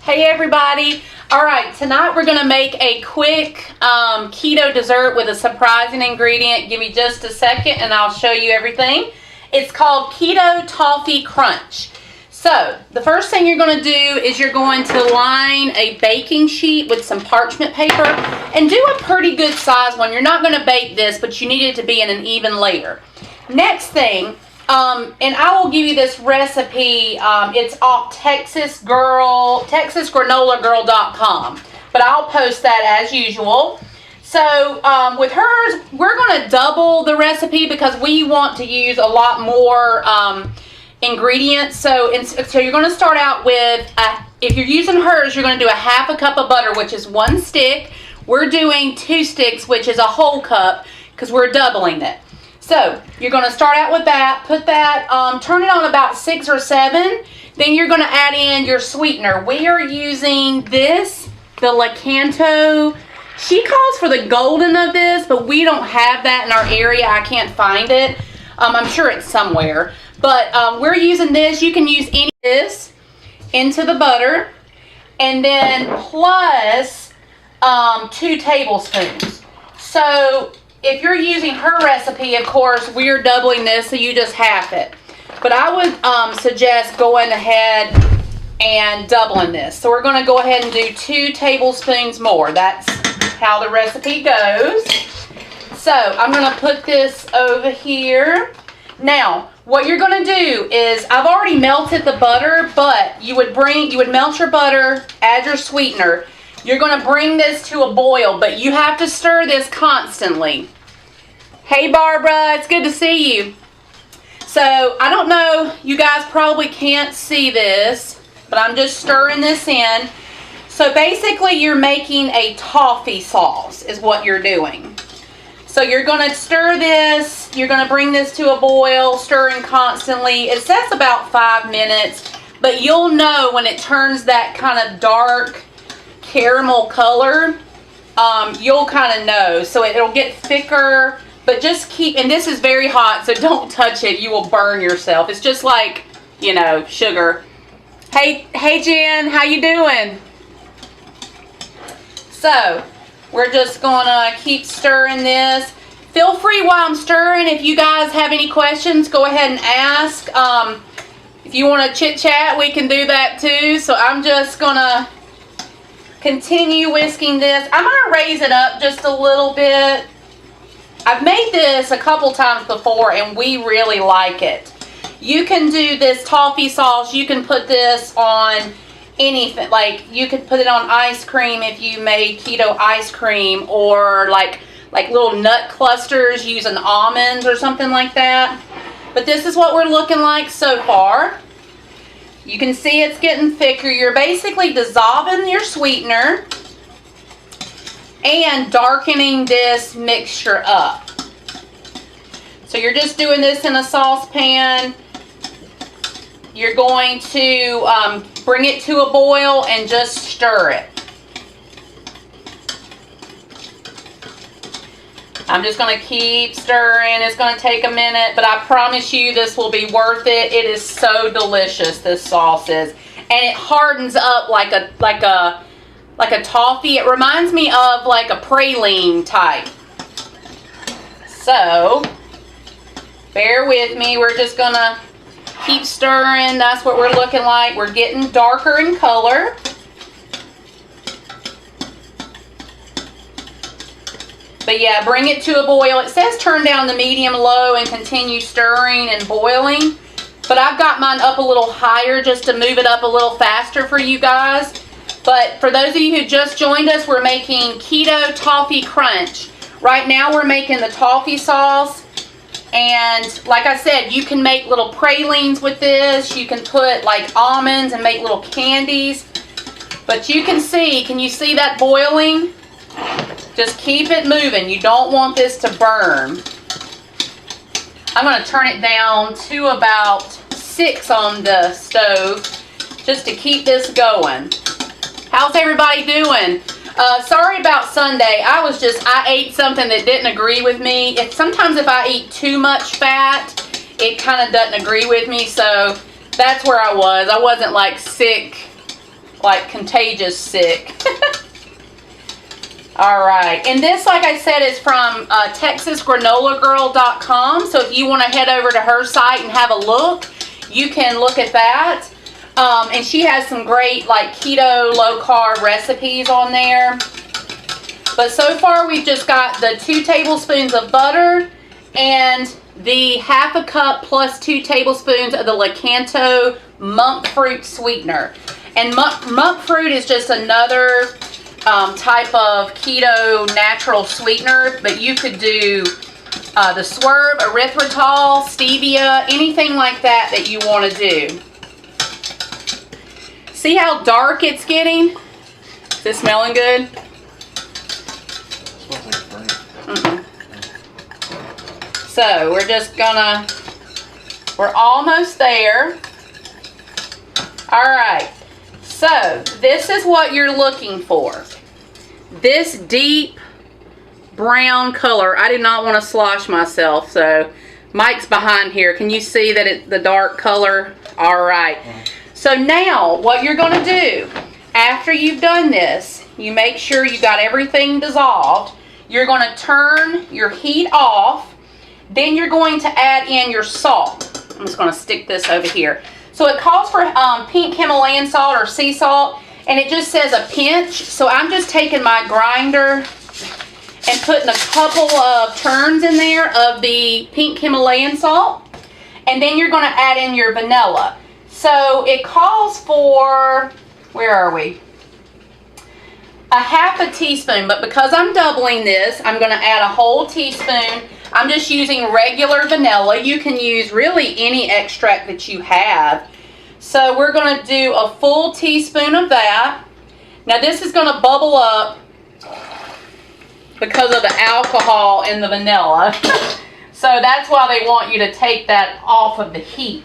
Hey everybody. All right, tonight we're going to make a quick keto dessert with a surprising ingredient. Give me just a second and I'll show you everything. It's called Keto Toffee Crunch. So the first thing you're going to do is you're going to line a baking sheet with some parchment paper and do a pretty good size one. You're not going to bake this, but you need it to be in an even layer. Next thing, and I will give you this recipe. It's off TexasGranolaGirl.com, but I'll post that as usual. So with hers, we're going to double the recipe because we want to use a lot more ingredients. So you're going to start out with, if you're using hers, you're going to do a half a cup of butter, which is 1 stick. We're doing 2 sticks, which is a whole cup, because we're doubling it. So you're going to start out with that, put that, turn it on about 6 or 7. Then you're going to add in your sweetener. We are using this, the Lakanto. She calls for the golden of this, but we don't have that in our area. I can't find it. I'm sure it's somewhere. But we're using this. You can use any of this into the butter. And then plus 2 tablespoons. So if you're using her recipe, of course, we're doubling this, so you just half it. But I would suggest going ahead and doubling this. So we're going to go ahead and do 2 tablespoons more. That's how the recipe goes. So I'm going to put this over here. Now, what you're going to do is, I've already melted the butter, but you would melt your butter, add your sweetener. You're going to bring this to a boil, but you have to stir this constantly. Hey Barbara, it's good to see you. So, I don't know, you guys probably can't see this, but I'm just stirring this in. So basically you're making a toffee sauce is what you're doing. So you're going to stir this, you're going to bring this to a boil, stirring constantly. It says about 5 minutes, but you'll know when it turns that kind of dark caramel color, you'll kind of know. So it'll get thicker, but just keep, and this is very hot, so don't touch it. You will burn yourself. It's just like, you know, sugar. Hey Jen, how you doing? So we're just gonna keep stirring this. Feel free while I'm stirring, if you guys have any questions, go ahead and ask. If you want to chit chat, we can do that too. So I'm just gonna continue whisking this. I'm gonna raise it up just a little bit. I've made this a couple times before and we really like it. You can do this toffee sauce, you can put this on anything, like you could put it on ice cream if you made keto ice cream, or like little nut clusters using almonds or something like that. But this is what we're looking like so far. You can see it's getting thicker. You're basically dissolving your sweetener and darkening this mixture up. So you're just doing this in a saucepan. You're going to bring it to a boil and just stir it. I'm just going to keep stirring. It's going to take a minute, but I promise you this will be worth it. It is so delicious, this sauce is. And it hardens up like a toffee. It reminds me of like a praline type. So, bear with me. We're just going to keep stirring. That's what we're looking like. We're getting darker in color. But yeah, bring it to a boil. It says turn down the medium low and continue stirring and boiling. But I've got mine up a little higher just to move it up a little faster for you guys. But for those of you who just joined us, we're making Keto Toffee Crunch. Right now we're making the toffee sauce. And like I said, you can make little pralines with this. You can put like almonds and make little candies. But you can see, can you see that boiling? Just keep it moving. You don't want this to burn. I'm going to turn it down to about 6 on the stove just to keep this going. How's everybody doing? Sorry about Sunday. I ate something that didn't agree with me. Sometimes if I eat too much fat, it kind of doesn't agree with me. So that's where I was. I wasn't like sick like contagious sick. All right, and this, like I said, is from TexasGranolaGirl.com. So if you want to head over to her site and have a look, you can look at that. And she has some great like keto, low carb recipes on there. But so far we've just got the 2 tablespoons of butter and the half a cup plus 2 tablespoons of the Lakanto monk fruit sweetener. And monk fruit is just another type of keto natural sweetener, but you could do the swerve, erythritol, stevia, anything like that that you want to do. See how dark it's getting? Is it smelling good? So we're almost there. All right. So this is what you're looking for. This deep brown color. I did not want to slosh myself, so Mike's behind here. Can you see that it's the dark color? All right. So now what you're going to do after you've done this, you make sure you got everything dissolved. You're going to turn your heat off. Then you're going to add in your salt. I'm just going to stick this over here. So it calls for pink Himalayan salt or sea salt, and it just says a pinch. So I'm just taking my grinder and putting a couple of turns in there of the pink Himalayan salt. And then you're going to add in your vanilla. So it calls for, where are we? A half a teaspoon, but because I'm doubling this, I'm going to add a whole teaspoon. I'm just using regular vanilla. You can use really any extract that you have. So we're going to do a full teaspoon of that. Now this is going to bubble up because of the alcohol in the vanilla. So that's why they want you to take that off of the heat.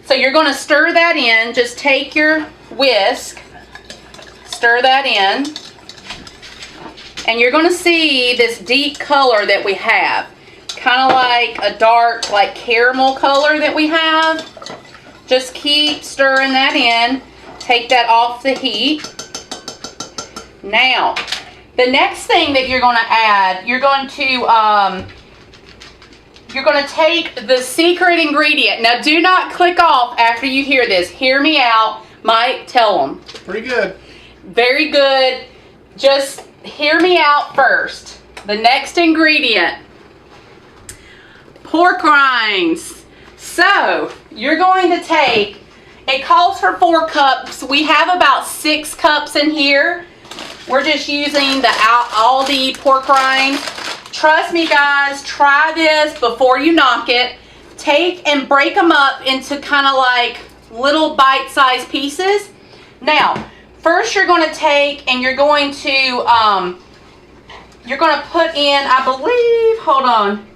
So you're going to stir that in. Just take your whisk, stir that in, and you're going to see this deep color that we have. Kind of like a dark, like caramel color that we have. Just keep stirring that in. Take that off the heat. Now, the next thing that you're going to add, you're going to take the secret ingredient. Now, do not click off after you hear this. Hear me out. Mike, tell them. Pretty good. Very good. Just hear me out first. The next ingredient. Pork rinds. So you're going to take, it calls for 4 cups. We have about 6 cups in here. We're just using the Aldi pork rinds. Trust me guys, try this before you knock it. Take and break them up into kind of like little bite-sized pieces. Now, first you're going to take and you're going to put in, I believe, hold on.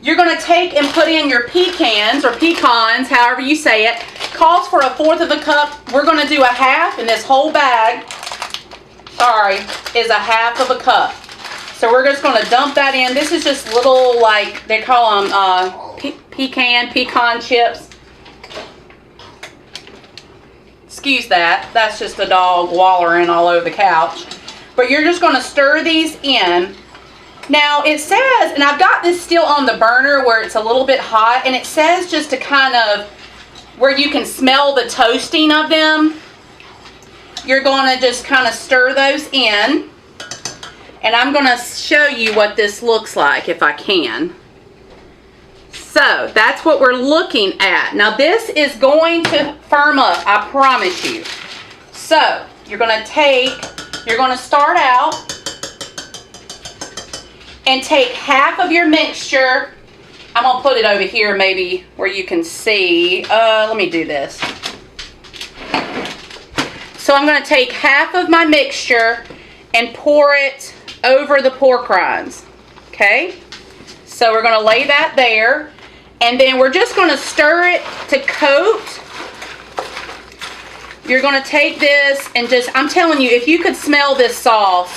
You're going to take and put in your pecans, or pecans, however you say it. Calls for 1/4 of a cup. We're going to do a half, and this whole bag, is a half of a cup. So we're just going to dump that in. This is just little, like, they call them pecan chips. Excuse that. That's just a dog wallering all over the couch. But you're just going to stir these in. Now it says, and I've got this still on the burner where it's a little bit hot, and it says just to kind of, where you can smell the toasting of them, you're going to just kind of stir those in. And I'm going to show you what this looks like if I can. So that's what we're looking at. Now this is going to firm up, I promise you. So you're going to start out and take half of your mixture. I'm going to put it over here maybe where you can see. Let me do this. So I'm going to take half of my mixture and pour it over the pork rinds. Okay? So we're going to lay that there. And then we're just going to stir it to coat. You're going to take this and just, I'm telling you, if you could smell this sauce,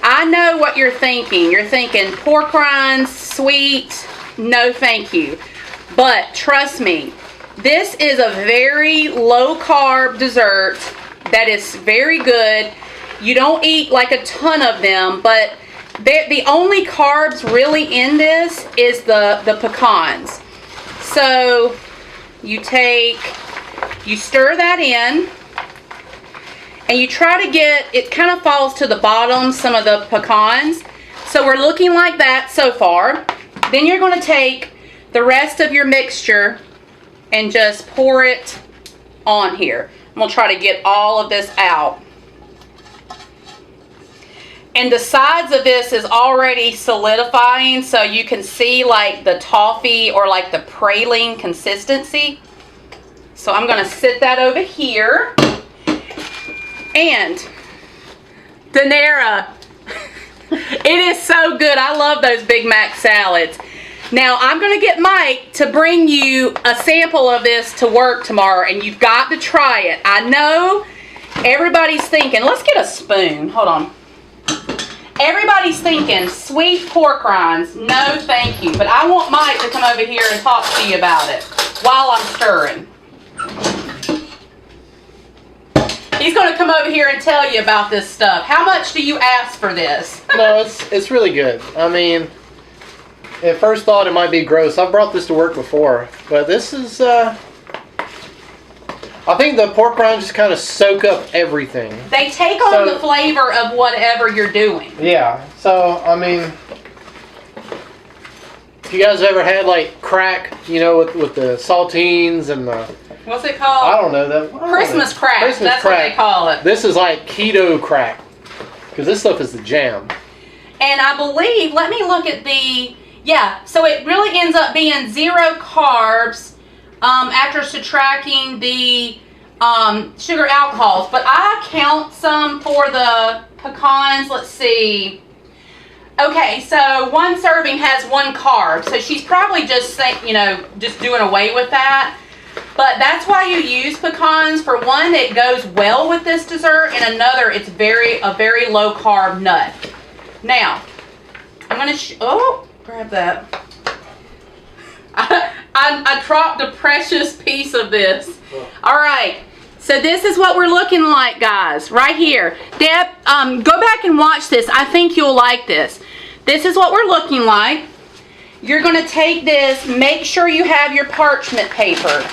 I know what you're thinking. You're thinking pork rinds, sweet, no thank you. But trust me, this is a very low carb dessert. that is very good. You don't eat like a ton of them, but the only carbs really in this is the pecans. So you stir that in, and you try to get, it kind of falls to the bottom, some of the pecans. So we're looking like that so far. Then you're going to take the rest of your mixture and just pour it on here. I'm going to try to get all of this out. And the sides of this is already solidifying, so you can see like the toffee or like the praline consistency. So I'm going to sit that over here. And Danera, it is so good. I love those Big Mac salads. Now I'm going to get Mike to bring you a sample of this to work tomorrow, and you've got to try it. I know everybody's thinking, let's get a spoon. Hold on. Everybody's thinking sweet pork rinds. No, thank you. But I want Mike to come over here and talk to you about it while I'm stirring. He's going to come over here and tell you about this stuff. How much do you ask for this? No, it's really good. I mean, at first thought it might be gross. I've brought this to work before, but this is, I think the pork rinds just kind of soak up everything. They take on the flavor of whatever you're doing. Yeah, so, I mean, if you guys ever had, like, crack, you know, with the saltines and the... What's it called? I don't know. Christmas crack. That's what they call it. This is like keto crack, because this stuff is the jam. And I believe, let me look at the, yeah, so it really ends up being 0 carbs after subtracting the sugar alcohols. But I count some for the pecans. Let's see. Okay, so 1 serving has 1 carb. So she's probably just just doing away with that. But that's why you use pecans. For one, it goes well with this dessert, and another, it's a very low carb nut. Now, I'm gonna grab that. I dropped a precious piece of this. All right, so this is what we're looking like, guys, right here. Deb, go back and watch this. I think you'll like this. This is what we're looking like. You're gonna take this. Make sure you have your parchment paper.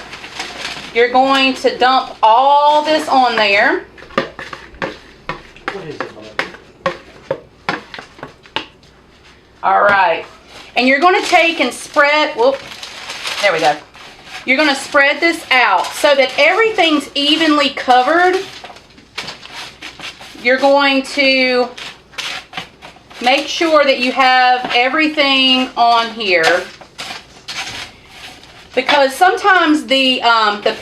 You're going to dump all this on there. What is it, Mom? All right. And you're going to take and spread, there we go. You're going to spread this out so that everything's evenly covered. You're going to make sure that you have everything on here. Because sometimes the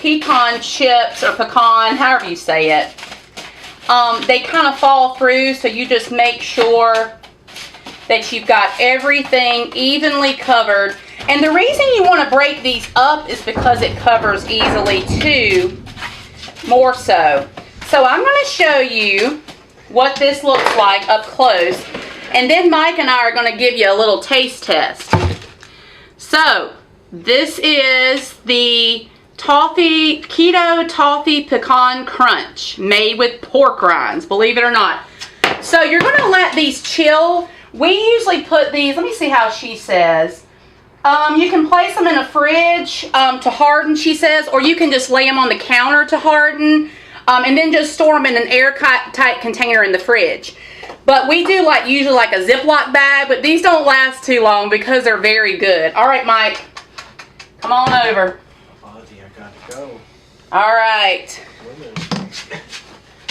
pecan chips, or pecan, however you say it, they kind of fall through, so you just make sure that you've got everything evenly covered. And the reason you want to break these up is because it covers easily too, more so. So I'm going to show you what this looks like up close, and then Mike and I are going to give you a little taste test. So, this is the Keto Toffee Pecan Crunch made with pork rinds, believe it or not. So you're going to let these chill. We usually put these, let me see how she says. You can place them in a fridge to harden, she says, or you can just lay them on the counter to harden, and then just store them in an airtight container in the fridge. But we do usually like a Ziploc bag, but these don't last too long because they're very good. All right, Mike. Come on over. Buddy, I gotta go. All right.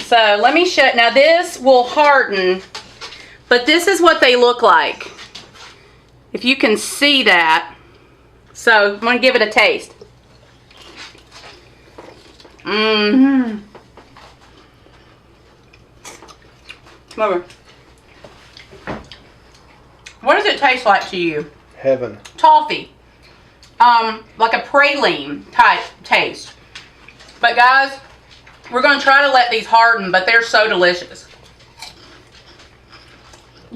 So let me show. Now this will harden, but this is what they look like. If you can see that. So I'm gonna give it a taste. Mmm. Come over. What does it taste like to you? Heaven. Toffee. Like a praline type taste. But guys, we're going to try to let these harden, but they're so delicious.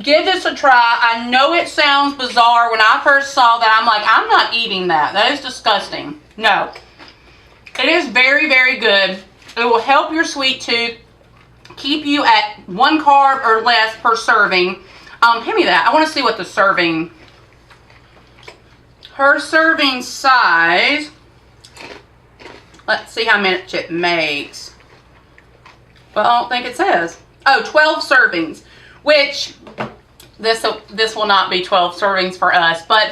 Give this a try. I know it sounds bizarre. When I first saw that, I'm like, I'm not eating that. That is disgusting. No. It is very, very good. It will help your sweet tooth, keep you at 1 carb or less per serving. Hand me that. I want to see what the serving, her serving size. Let's see how much it makes. Well, I don't think it says. Oh, 12 servings, which this will not be 12 servings for us, but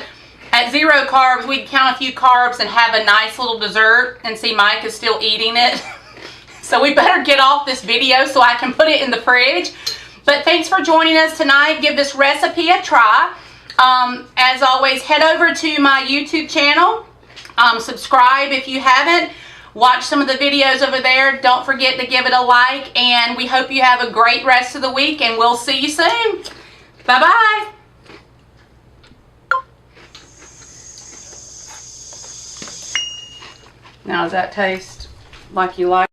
at 0 carbs, we can count a few carbs and have a nice little dessert. And see, Mike is still eating it. So we better get off this video so I can put it in the fridge. But thanks for joining us tonight. Give this recipe a try. As always, head over to my YouTube channel. Subscribe if you haven't. Watch some of the videos over there. Don't forget to give it a like. And we hope you have a great rest of the week. And we'll see you soon. Bye-bye. Now, does that taste like you like?